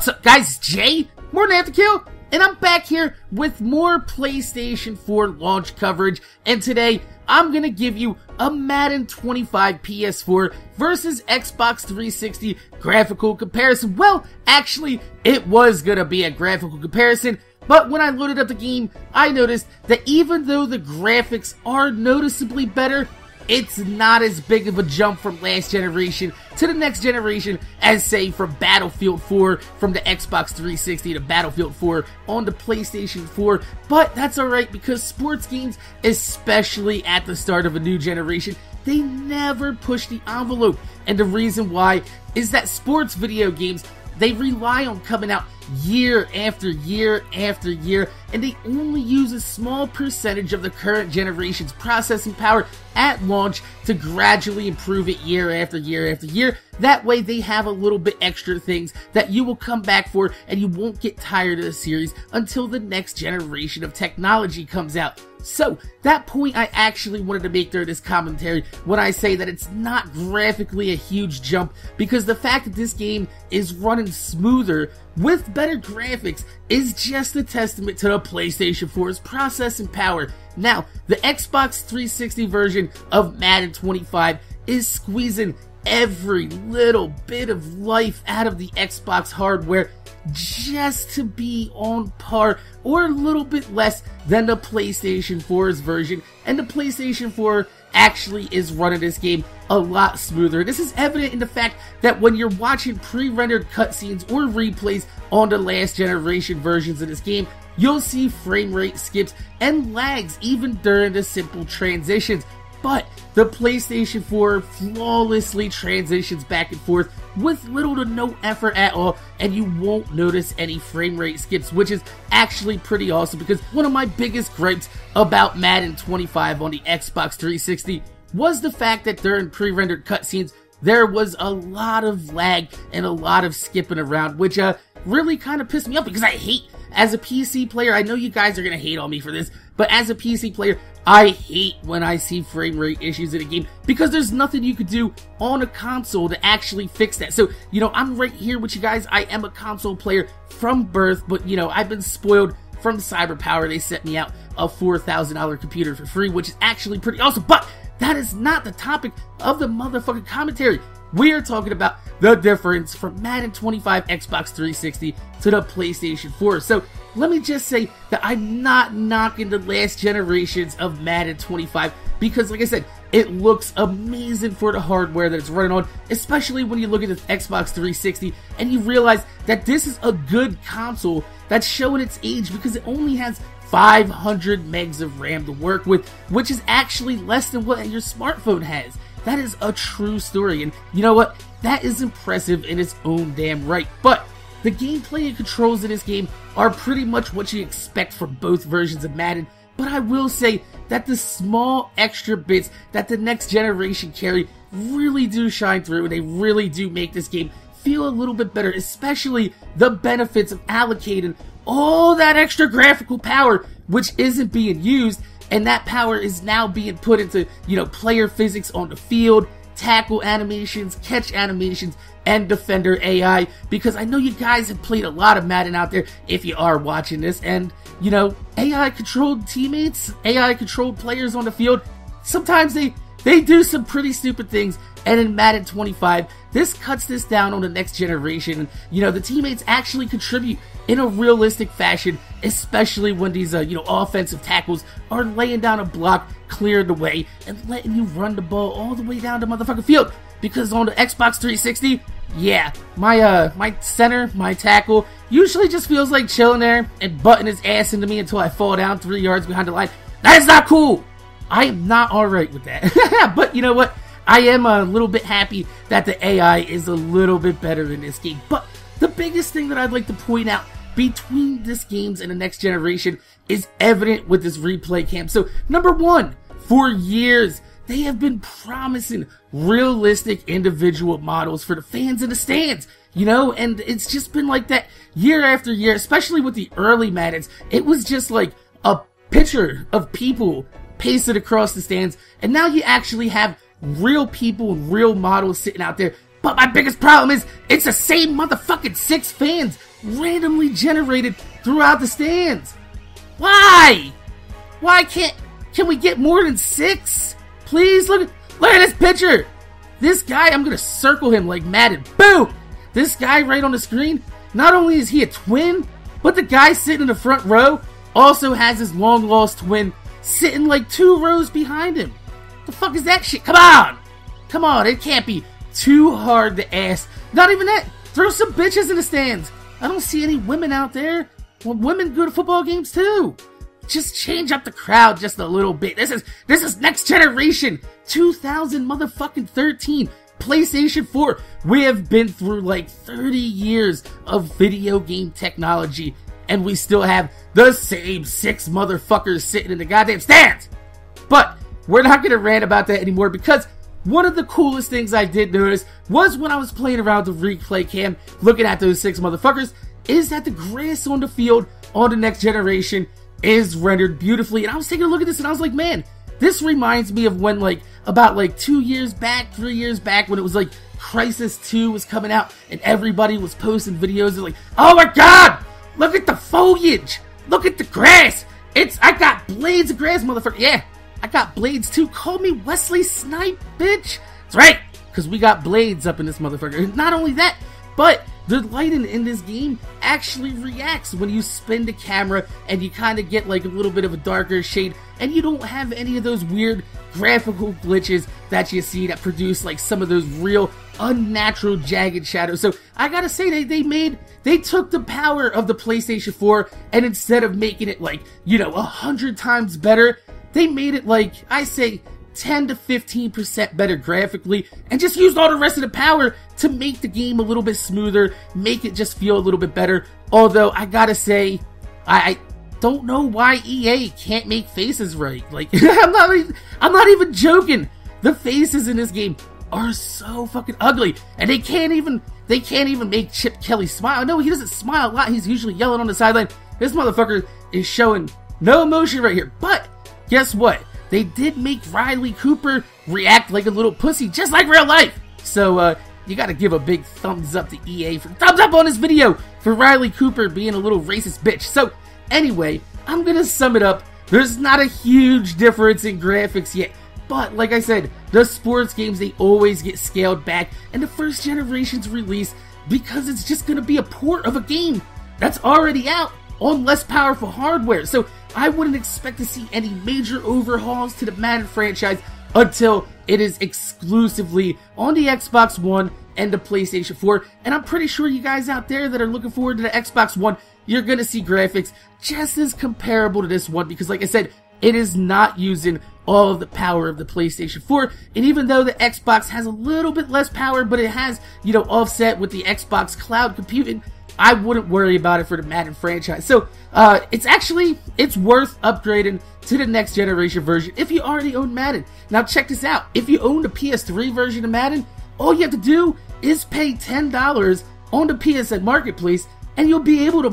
What's up, guys? It's Jay, more than After Kill, and I'm back here with more PlayStation 4 launch coverage, and today I'm gonna give you a Madden 25 PS4 versus Xbox 360 graphical comparison. Well, actually, it was gonna be a graphical comparison, but when I loaded up the game, I noticed that even though the graphics are noticeably better, it's not as big of a jump from last generation to the next generation as, say, from Battlefield 4 from the Xbox 360 to Battlefield 4 on the PlayStation 4. But that's alright, because sports games, especially at the start of a new generation, they never push the envelope. And the reason why is that sports video games, they rely on coming out year after year after year, and they only use a small percentage of the current generation's processing power at launch to gradually improve it year after year after year. That way they have a little bit extra things that you will come back for, and you won't get tired of the series until the next generation of technology comes out. So, that point I actually wanted to make during this commentary when I say that it's not graphically a huge jump, because the fact that this game is running smoother with better graphics is just a testament to the PlayStation 4's processing power. Now, the Xbox 360 version of Madden 25 is squeezing every little bit of life out of the Xbox hardware just to be on par or a little bit less than the PlayStation 4's version, and the PlayStation 4 actually is running this game a lot smoother. This is evident in the fact that when you're watching pre-rendered cutscenes or replays on the last generation versions of this game, you'll see frame rate skips and lags even during the simple transitions. But the PlayStation 4 flawlessly transitions back and forth with little to no effort at all, and you won't notice any frame rate skips, which is actually pretty awesome, because one of my biggest gripes about Madden 25 on the Xbox 360 was the fact that during pre-rendered cutscenes, there was a lot of lag and a lot of skipping around, which really kind of pissed me off, because I hate, as a PC player, I know you guys are going to hate on me for this, but as a PC player, I hate when I see frame rate issues in a game, because there's nothing you could do on a console to actually fix that. So, you know, I'm right here with you guys. I am a console player from birth, but, you know, I've been spoiled from CyberPower. They sent me out a $4,000 computer for free, which is actually pretty awesome, but that is not the topic of the motherfucking commentary. We are talking about the difference from Madden 25 Xbox 360 to the PlayStation 4. So, let me just say that I'm not knocking the last generations of Madden 25, because, like I said, it looks amazing for the hardware that it's running on, especially when you look at the Xbox 360 and you realize that this is a good console that's showing its age, because it only has 500 megs of RAM to work with, which is actually less than what your smartphone has. That is a true story, and you know what? That is impressive in its own damn right. But the gameplay and controls in this game are pretty much what you expect from both versions of Madden, but I will say that the small extra bits that the next generation carry really do shine through, and they really do make this game feel a little bit better, especially the benefits of allocating all that extra graphical power, which isn't being used, and that power is now being put into, you know, player physics on the field, tackle animations, catch animations, and defender AI, because I know you guys have played a lot of Madden out there if you are watching this, and, you know, AI-controlled teammates, AI-controlled players on the field, sometimes they do some pretty stupid things, and in Madden 25, this cuts this down on the next generation. You know, the teammates actually contribute in a realistic fashion, especially when these, you know, offensive tackles are laying down a block, clearing the way, and letting you run the ball all the way down the motherfucking field. Because on the Xbox 360, yeah, my center, my tackle, usually just feels like chilling there and butting his ass into me until I fall down 3 yards behind the line. That is not cool! I am not alright with that. But you know what? I am a little bit happy that the AI is a little bit better in this game. But the biggest thing that I'd like to point out between this games and the next generation is evident with this replay cam. So, number one, for years, they have been promising realistic individual models for the fans in the stands, you know, and it's just been like that year after year, especially with the early Maddens. It was just like a picture of people pasted across the stands, and now you actually have real people and real models sitting out there. But my biggest problem is, it's the same motherfucking 6 fans randomly generated throughout the stands. Why? Why can we get more than 6? Please, look at this picture. This guy, I'm gonna circle him like Madden. Boom! This guy right on the screen, not only is he a twin, but the guy sitting in the front row also has his long lost twin sitting like 2 rows behind him. The fuck is that shit? Come on! Come on, it can't be too hard to ask. Not even that. Throw some bitches in the stands. I don't see any women out there. Well, women go to football games too. Just change up the crowd just a little bit. This is next generation. 2013 PlayStation 4. We have been through like 30 years of video game technology, and we still have the same 6 motherfuckers sitting in the goddamn stands. But we're not gonna rant about that anymore, because one of the coolest things I did notice was when I was playing around the replay cam, looking at those 6 motherfuckers, is that the grass on the field on the next generation is rendered beautifully. And I was taking a look at this and I was like, man, this reminds me of when about 2 years back, 3 years back, when it was like Crisis 2 was coming out and everybody was posting videos of like, oh my god, look at the foliage, look at the grass, I got blades of grass, motherfucker. Yeah, I got blades too. Call me Wesley Snipe, bitch. That's right, because we got blades up in this motherfucker. And not only that, but the lighting in this game actually reacts when you spin the camera and you kind of get like a little bit of a darker shade, and you don't have any of those weird graphical glitches that you see that produce like some of those real unnatural jagged shadows. So I gotta say, they took the power of the PlayStation 4, and instead of making it like, 100 times better, they made it like, I say, 10 to 15% better graphically, and just used all the rest of the power to make the game a little bit smoother, make it just feel a little bit better. Although I gotta say, I don't know why EA can't make faces right. Like, I'm not even joking. The faces in this game are so fucking ugly, and they can't even make Chip Kelly smile. No, he doesn't smile a lot. He's usually yelling on the sideline. This motherfucker is showing no emotion right here. But guess what? They did make Riley Cooper react like a little pussy, just like real life. So, you gotta give a big thumbs up to EA for thumbs up on this video for Riley Cooper being a little racist bitch. So, anyway, I'm gonna sum it up. There's not a huge difference in graphics yet, but like I said, the sports games, they always get scaled back, and the first generation's release, because it's just gonna be a port of a game that's already out on less powerful hardware. So I wouldn't expect to see any major overhauls to the Madden franchise until it is exclusively on the Xbox One and the PlayStation 4. And I'm pretty sure you guys out there that are looking forward to the Xbox One, you're gonna see graphics just as comparable to this one, because like I said, it is not using all of the power of the PlayStation 4. And even though the Xbox has a little bit less power, but it has, offset with the Xbox cloud computing, I wouldn't worry about it for the Madden franchise. So, it's worth upgrading to the next generation version if you already own Madden. Now check this out. If you own the PS3 version of Madden, all you have to do is pay $10 on the PSN Marketplace, and you'll be able to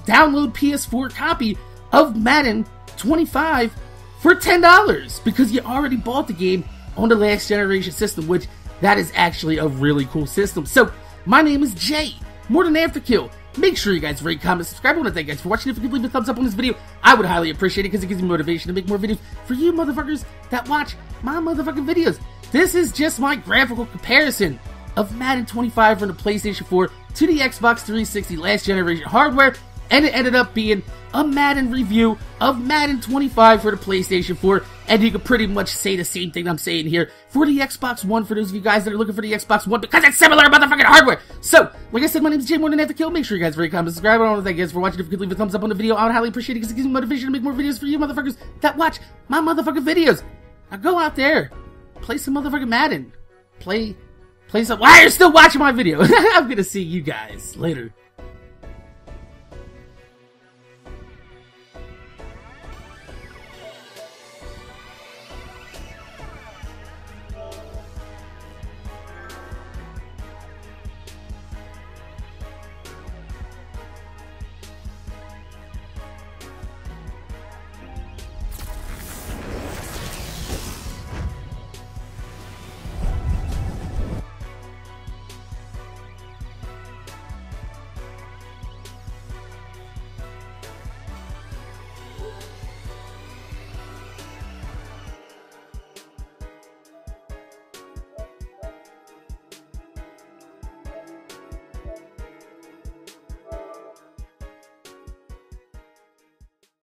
download PS4 copy of Madden 25 for $10, because you already bought the game on the last generation system, which that is actually a really cool system. So, my name is Jay. More than Afterkill. Make sure you guys rate, comment, subscribe. I want to thank you guys for watching. If you could leave a thumbs up on this video, I would highly appreciate it, because it gives me motivation to make more videos for you motherfuckers that watch my motherfucking videos. This is just my graphical comparison of Madden 25 from the PlayStation 4 to the Xbox 360 last generation hardware, and it ended up being a Madden review of Madden 25 for the PlayStation 4, and you could pretty much say the same thing I'm saying here for the Xbox One, for those of you guys that are looking for the Xbox One, because it's similar motherfucking hardware. So, like I said, my name is Jay, more than Afterkill. Make sure you guys rate, comment, subscribe. I want to thank you guys for watching. If you could leave a thumbs up on the video, I would highly appreciate it, because it gives me motivation to make more videos for you motherfuckers that watch my motherfucking videos. Now go out there, play some motherfucking Madden. Play some. Why are you still watching my video? I'm gonna see you guys later.